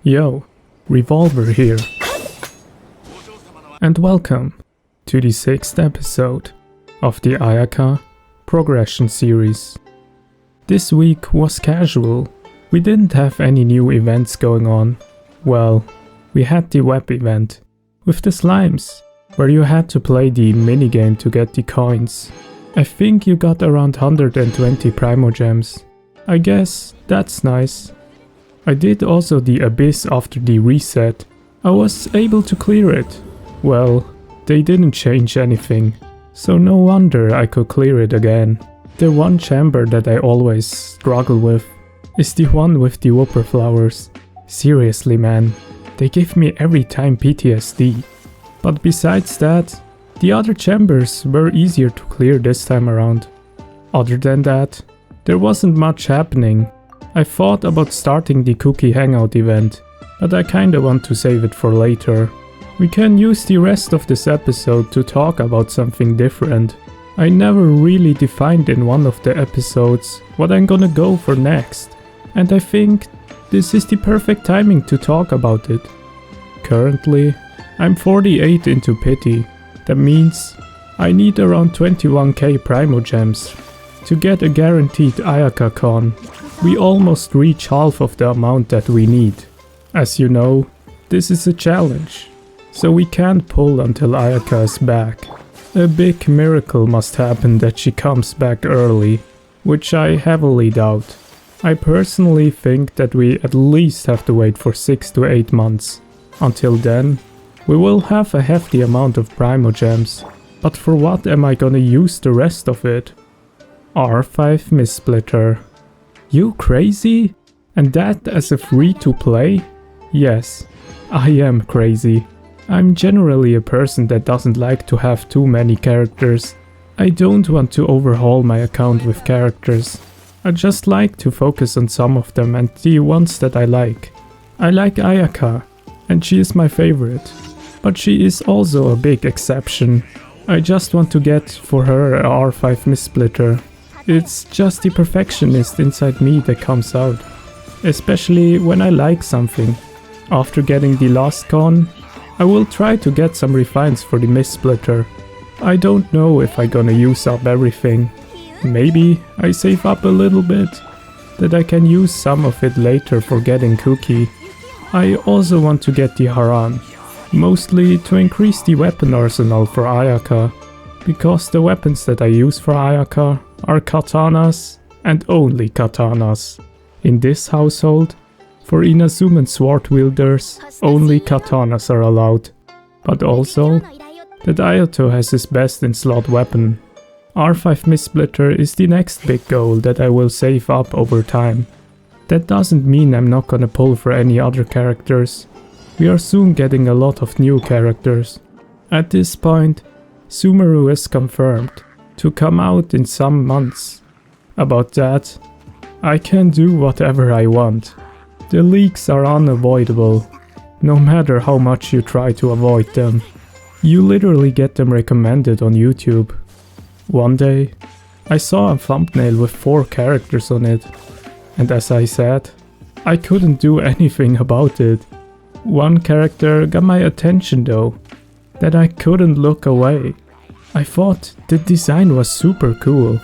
Yo, Revolver here, and welcome to the 6th episode of the Ayaka progression series. This week was casual. We didn't have any new events going on. Well, we had the web event with the slimes, where you had to play the minigame to get the coins. I think you got around 120 Primogems. I guess that's nice. I did also the abyss after the reset. I was able to clear it. Well, they didn't change anything, so no wonder I could clear it again. The one chamber that I always struggle with is the one with the whooper flowers. Seriously man, they give me every time PTSD. But besides that, the other chambers were easier to clear this time around. Other than that, there wasn't much happening. I thought about starting the cookie hangout event, but I kinda want to save it for later. We can use the rest of this episode to talk about something different. I never really defined in one of the episodes what I'm gonna go for next, and I think this is the perfect timing to talk about it. Currently, I'm 48 into pity. That means I need around 21k Primogems to get a guaranteed Ayaka con. We almost reach half of the amount that we need. As you know, this is a challenge, so we can't pull until Ayaka is back. A big miracle must happen that she comes back early, which I heavily doubt. I personally think that we at least have to wait for 6 to 8 months. Until then, we will have a hefty amount of Primogems, but for what am I gonna use the rest of it? R5 Mistsplitter. You crazy? And that as a free-to-play? Yes, I am crazy. I'm generally a person that doesn't like to have too many characters. I don't want to overhaul my account with characters. I just like to focus on some of them and the ones that I like. I like Ayaka, and she is my favorite. But she is also a big exception. I just want to get for her a R5 Mistsplitter. It's just the perfectionist inside me that comes out. Especially when I like something. After getting the last con, I will try to get some refines for the Mistsplitter. I don't know if I'm gonna use up everything. Maybe I save up a little bit, that I can use some of it later for getting Cookie. I also want to get the Haran, mostly to increase the weapon arsenal for Ayaka, because the weapons that I use for Ayaka are katanas and only katanas. In this household, for Inazuman sword wielders, only katanas are allowed, but also that Ayato has his best in slot weapon. R5 Mistsplitter is the next big goal that I will save up over time. That doesn't mean I'm not gonna pull for any other characters. We are soon getting a lot of new characters. At this point, Cimoooooooo is confirmed to come out in some months. About that, I can do whatever I want. The leaks are unavoidable, no matter how much you try to avoid them. You literally get them recommended on YouTube. One day, I saw a thumbnail with 4 characters on it, and as I said, I couldn't do anything about it. One character got my attention though, that I couldn't look away. I thought the design was super cool.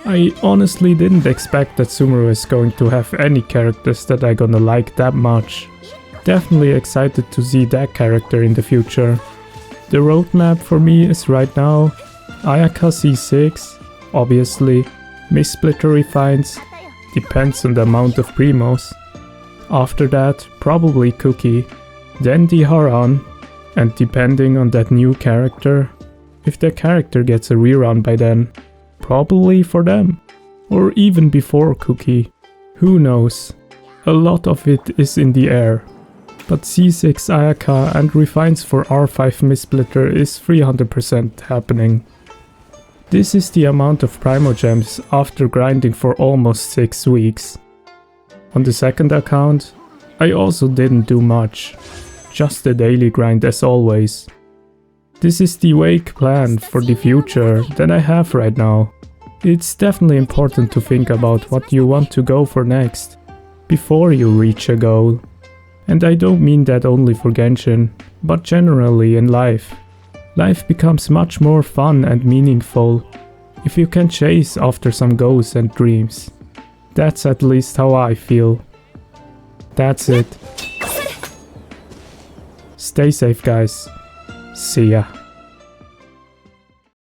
I honestly didn't expect that Cimoooooooo is going to have any characters that I gonna like that much. Definitely excited to see that character in the future. The roadmap for me is right now Ayaka C6, obviously, Mistsplitter refines, depends on the amount of primos. After that, probably Cookie, then the Haran, and depending on that new character, if the character gets a rerun by then, probably for them, or even before Cookie, who knows, a lot of it is in the air. But C6 Ayaka and refines for R5 Mistsplitter is 300% happening. This is the amount of Primogems after grinding for almost 6 weeks. On the second account, I also didn't do much, just the daily grind as always. This is the vague plan for the future that I have right now. It's definitely important to think about what you want to go for next, before you reach a goal. And I don't mean that only for Genshin, but generally in life. Life becomes much more fun and meaningful if you can chase after some goals and dreams. That's at least how I feel. That's it. Stay safe, guys. See ya.